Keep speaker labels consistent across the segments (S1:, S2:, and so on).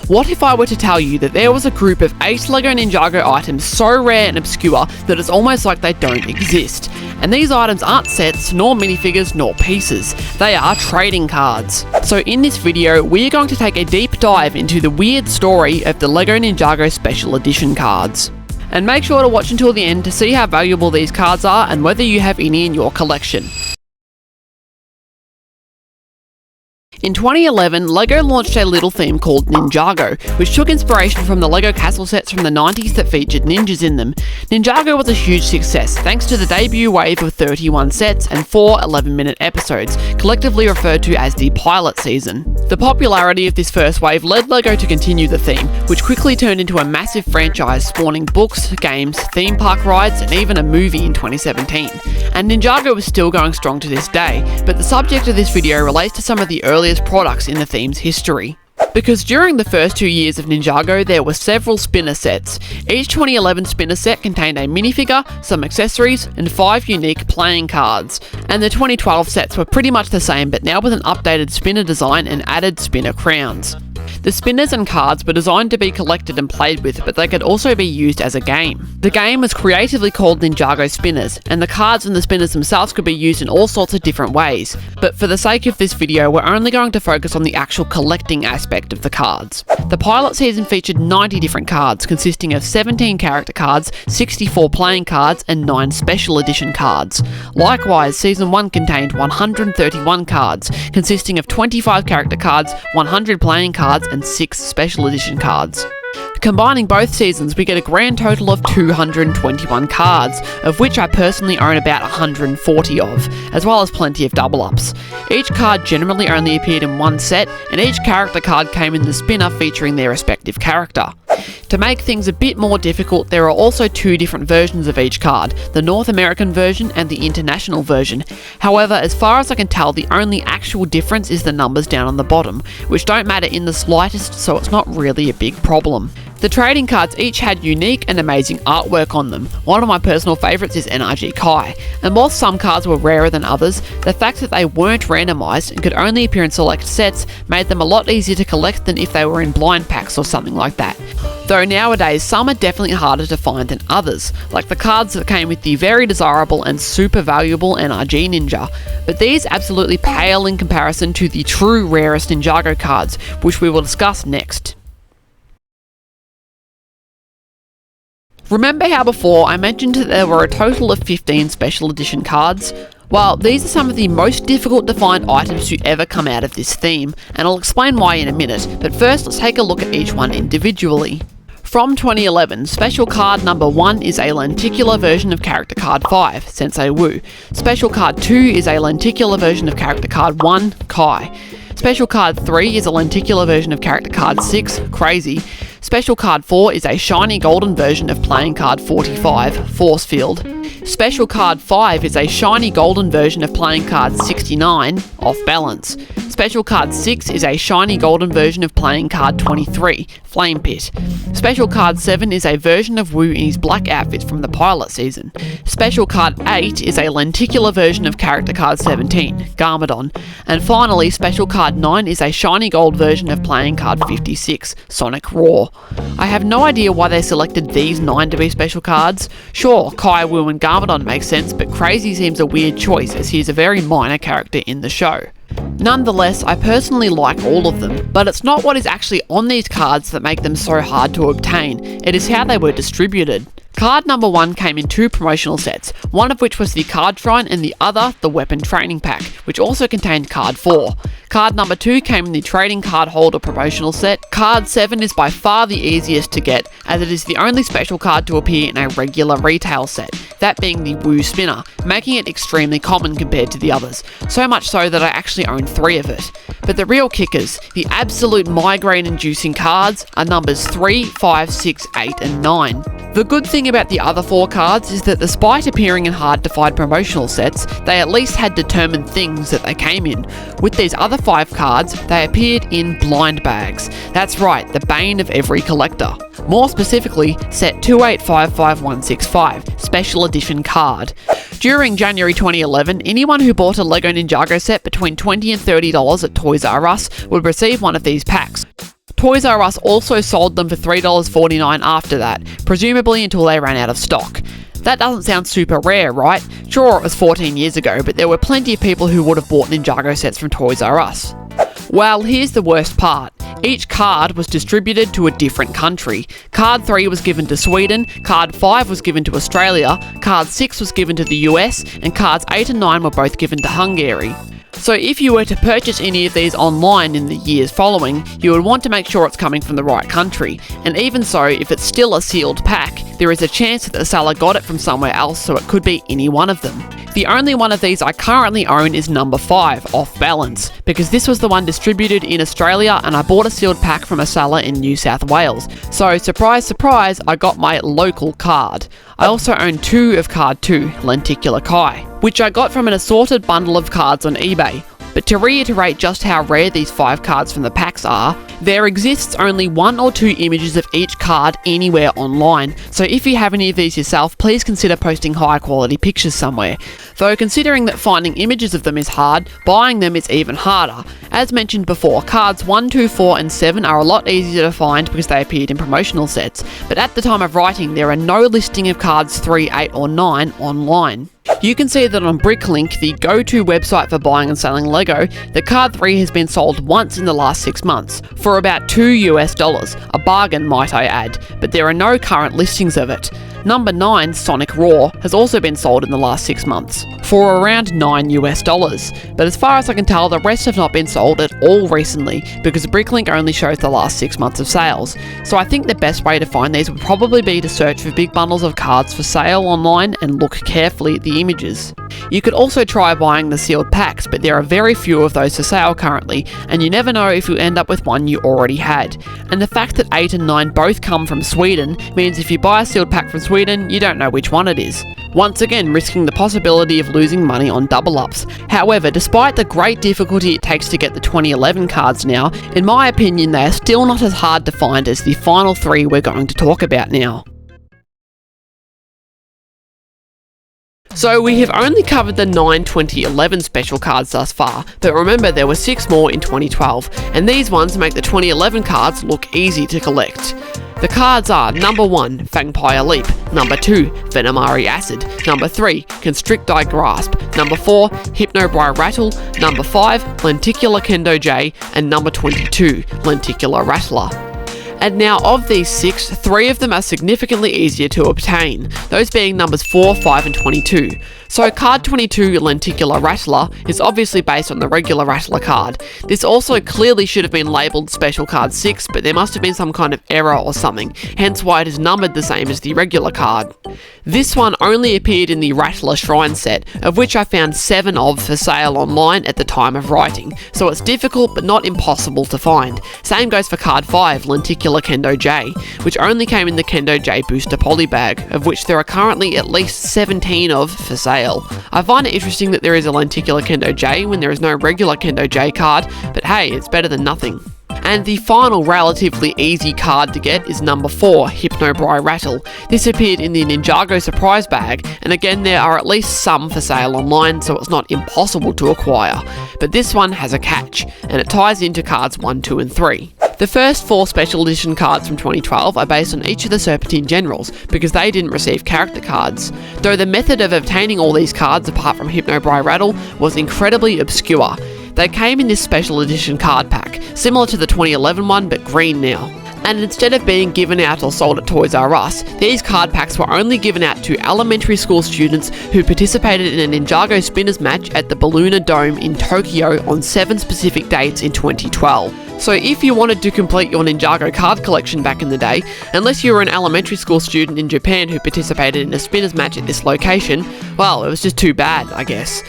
S1: What if I were to tell you that there was a group of 8 LEGO Ninjago items so rare and obscure that it's almost like they don't exist? And these items aren't sets, nor minifigures, nor pieces. They are trading cards. So in this video, we are going to take a deep dive into the weird story of the LEGO Ninjago Special Edition cards. And make sure to watch until the end to see how valuable these cards are and whether you have any in your collection. In 2011, LEGO launched a little theme called Ninjago, which took inspiration from the LEGO castle sets from the 90s that featured ninjas in them. Ninjago was a huge success thanks to the debut wave of 31 sets and 4 11-minute episodes, collectively referred to as the pilot season. The popularity of this first wave led LEGO to continue the theme, which quickly turned into a massive franchise spawning books, games, theme park rides, and even a movie in 2017. And Ninjago is still going strong to this day, but the subject of this video relates to some of the earliest products in the theme's history. Because during the first 2 years of Ninjago, there were several spinner sets. Each 2011 spinner set contained a minifigure, some accessories, and 5 unique playing cards. And the 2012 sets were pretty much the same, but now with an updated spinner design and added spinner crowns. The spinners and cards were designed to be collected and played with, but they could also be used as a game. The game was creatively called Ninjago Spinners, and the cards and the spinners themselves could be used in all sorts of different ways. But for the sake of this video, we're only going to focus on the actual collecting aspect of the cards. The pilot season featured 90 different cards, consisting of 17 character cards, 64 playing cards, and 9 special edition cards. Likewise, Season 1 contained 131 cards, consisting of 25 character cards, 100 playing cards, and 6 special edition cards. Combining both seasons, we get a grand total of 221 cards, of which I personally own about 140 of, as well as plenty of double-ups. Each card generally only appeared in one set, and each character card came in the spinner featuring their respective character. To make things a bit more difficult, there are also 2 different versions of each card, the North American version and the international version. However, as far as I can tell, the only actual difference is the numbers down on the bottom, which don't matter in the slightest, so it's not really a big problem. The trading cards each had unique and amazing artwork on them. One of my personal favourites is NRG Kai, and whilst some cards were rarer than others, the fact that they weren't randomised and could only appear in select sets made them a lot easier to collect than if they were in blind packs or something like that. Though nowadays some are definitely harder to find than others, like the cards that came with the very desirable and super valuable NRG Ninja, but these absolutely pale in comparison to the true rarest Ninjago cards, which we will discuss next. Remember how before I mentioned that there were a total of 15 special edition cards? Well, these are some of the most difficult to find items to ever come out of this theme, and I'll explain why in a minute, but first let's take a look at each one individually. From 2011, special card number 1 is a lenticular version of character card 5, Sensei Wu. Special card 2 is a lenticular version of character card 1, Kai. Special card 3 is a lenticular version of character card 6, Crazy. Special card 4 is a shiny golden version of playing card 45, Force Field. Special card 5 is a shiny golden version of playing card 69, Off Balance. Special card 6 is a shiny golden version of playing card 23, Flame Pit. Special card 7 is a version of Wu in his black outfits from the pilot season. Special card 8 is a lenticular version of character card 17, Garmadon. And finally, special card 9 is a shiny gold version of playing card 56, Sonic Roar. I have no idea why they selected these 9 to be special cards. Sure, Kai, Wu and Garmadon makes sense, but Crazy seems a weird choice as he is a very minor character in the show. Nonetheless, I personally like all of them, but it's not what is actually on these cards that make them so hard to obtain, it is how they were distributed. Card number 1 came in 2 promotional sets, one of which was the Card Shrine and the other the Weapon Training Pack, which also contained Card 4. Card number 2 came in the Trading Card Holder promotional set. Card 7 is by far the easiest to get, as it is the only special card to appear in a regular retail set, that being the Wu Spinner, making it extremely common compared to the others, so much so that I actually own 3 of it. But the real kickers, the absolute migraine-inducing cards, are numbers 3, 5, 6, 8 and 9. The good thing about the other 4 cards is that despite appearing in hard-to-find promotional sets, they at least had determined things that they came in. With these other 5 cards, they appeared in blind bags. That's right, the bane of every collector. More specifically, set 2855165, Special Edition card. During January 2011, anyone who bought a LEGO Ninjago set between $20 and $30 at Toys R Us would receive one of these packs. Toys R Us also sold them for $3.49 after that, presumably until they ran out of stock. That doesn't sound super rare, right? Sure, it was 14 years ago, but there were plenty of people who would have bought Ninjago sets from Toys R Us. Well, here's the worst part. Each card was distributed to a different country. Card 3 was given to Sweden, Card 5 was given to Australia, Card 6 was given to the US, and Cards 8 and 9 were both given to Hungary. So if you were to purchase any of these online in the years following, you would want to make sure it's coming from the right country. And even so, if it's still a sealed pack, there is a chance that the seller got it from somewhere else, so it could be any one of them. The only one of these I currently own is number 5, Off Balance, because this was the one distributed in Australia and I bought a sealed pack from a seller in New South Wales. So surprise, surprise, I got my local card. I also own 2 of card 2, Lenticular Kai, which I got from an assorted bundle of cards on eBay. But to reiterate just how rare these 5 cards from the packs are, there exists only 1 or 2 images of each card anywhere online, so if you have any of these yourself, please consider posting high quality pictures somewhere. Though considering that finding images of them is hard, buying them is even harder. As mentioned before, cards 1, 2, 4 and 7 are a lot easier to find because they appeared in promotional sets, but at the time of writing there are no listing of cards 3, 8 or 9 online. You can see that on Bricklink, the go-to website for buying and selling Lego, that card 3 has been sold once in the last 6 months, for about $2 US, a bargain might I add, but there are no current listings of it. Number 9, Sonic Roar, has also been sold in the last 6 months, for around $9 US, but as far as I can tell the rest have not been sold at all recently, because Bricklink only shows the last 6 months of sales. So I think the best way to find these would probably be to search for big bundles of cards for sale online and look carefully at the images. You could also try buying the sealed packs, but there are very few of those for sale currently, and you never know if you end up with one you already had. And the fact that 8 and 9 both come from Sweden means if you buy a sealed pack from Sweden, you don't know which one it is. Once again, risking the possibility of losing money on double-ups. However, despite the great difficulty it takes to get the 2011 cards now, in my opinion they are still not as hard to find as the final 3 we're going to talk about now. So we have only covered the 9 2011 special cards thus far, but remember there were 6 more in 2012, and these ones make the 2011 cards look easy to collect. The cards are number 1, Fangpire Leap, number 2, Venomari Acid, number 3, Constricti Grasp, number 4, Hypnobri Rattle, number 5, Lenticular Kendo J, and number 22, Lenticular Rattler. And now of these 6, 3 of them are significantly easier to obtain, those being numbers 4, 5 and 22. So card 22, Lenticular Rattler, is obviously based on the regular Rattler card. This also clearly should have been labelled Special Card 6, but there must have been some kind of error or something, hence why it is numbered the same as the regular card. This one only appeared in the Rattler Shrine set, of which I found 7 of for sale online at the time of writing, so it's difficult but not impossible to find. Same goes for card 5, Lenticular Kendo J, which only came in the Kendo J booster polybag, of which there are currently at least 17 of for sale. I find it interesting that there is a Lenticular Kendo J when there is no regular Kendo J card, but hey, it's better than nothing. And the final relatively easy card to get is number 4, Hypnobri Rattle. This appeared in the Ninjago surprise bag, and again there are at least some for sale online, so it's not impossible to acquire. But this one has a catch, and it ties into cards 1, 2 and 3. The first 4 special edition cards from 2012 are based on each of the Serpentine Generals, because they didn't receive character cards. Though the method of obtaining all these cards, apart from Hypnobri Rattle, was incredibly obscure. They came in this special edition card pack, similar to the 2011 one but green now. And instead of being given out or sold at Toys R Us, these card packs were only given out to elementary school students who participated in a Ninjago Spinners match at the Balluna Dome in Tokyo on 7 specific dates in 2012. So if you wanted to complete your Ninjago card collection back in the day, unless you were an elementary school student in Japan who participated in a Spinners match at this location, well, it was just too bad, I guess.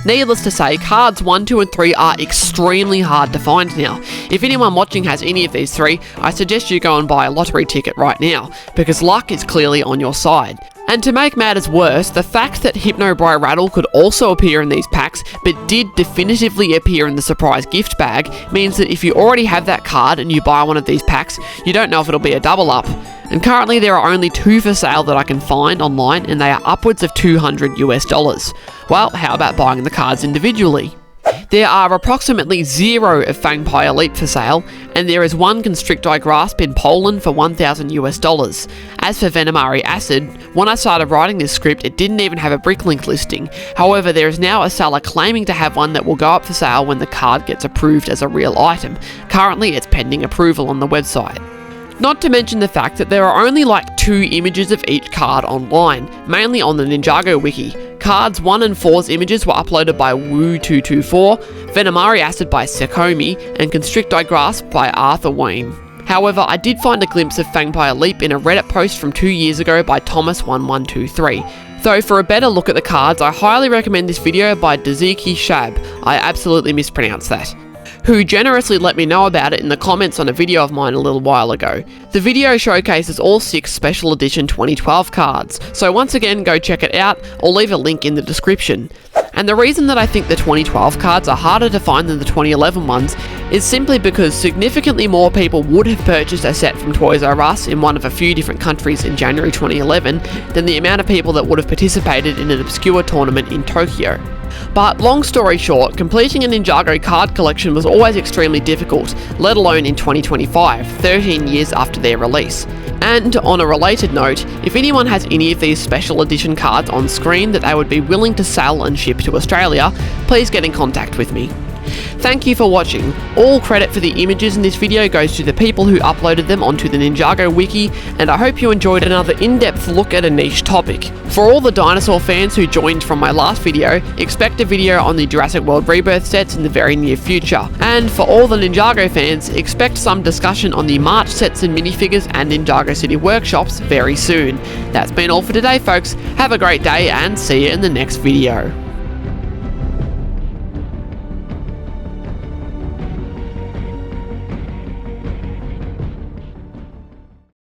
S1: Needless to say, cards 1, 2 and 3 are extremely hard to find now. If anyone watching has any of these 3, I suggest you go and buy a lottery ticket right now, because luck is clearly on your side. And to make matters worse, the fact that Hypnobri Rattle could also appear in these packs, but did definitively appear in the surprise gift bag, means that if you already have that card and you buy one of these packs, you don't know if it'll be a double up. And currently there are only 2 for sale that I can find online, and they are upwards of $200 US. Well, how about buying the cards individually? There are approximately 0 of Fangpire Leap for sale, and there is 1 Constricti Grasp in Poland for $1,000 US. As for Venomari Acid, when I started writing this script it didn't even have a bricklink listing. However, there is now a seller claiming to have one that will go up for sale when the card gets approved as a real item. Currently it's pending approval on the website. Not to mention the fact that there are only like 2 images of each card online, mainly on the Ninjago Wiki. Cards 1 and 4's images were uploaded by Woo224, Venomari Acid by Sekomi, and Constricti Grasp by Arthur Wayne. However, I did find a glimpse of Fangpire Leap in a Reddit post from 2 years ago by Thomas1123. Though for a better look at the cards, I highly recommend this video by Dziki Shab, I absolutely mispronounced that, who generously let me know about it in the comments on a video of mine a little while ago. The video showcases all 6 special edition 2012 cards, so once again go check it out, or leave a link in the description. And the reason that I think the 2012 cards are harder to find than the 2011 ones is simply because significantly more people would have purchased a set from Toys R Us in one of a few different countries in January 2011 than the amount of people that would have participated in an obscure tournament in Tokyo. But long story short, completing a Ninjago card collection was always extremely difficult, let alone in 2025, 13 years after their release. And on a related note, if anyone has any of these special edition cards on screen that they would be willing to sell and ship to Australia, please get in contact with me. Thank you for watching. All credit for the images in this video goes to the people who uploaded them onto the Ninjago Wiki, and I hope you enjoyed another in-depth look at a niche topic. For all the dinosaur fans who joined from my last video, expect a video on the Jurassic World Rebirth sets in the very near future. And for all the Ninjago fans, expect some discussion on the March sets and minifigures and Ninjago City workshops very soon. That's been all for today folks, have a great day and see you in the next video.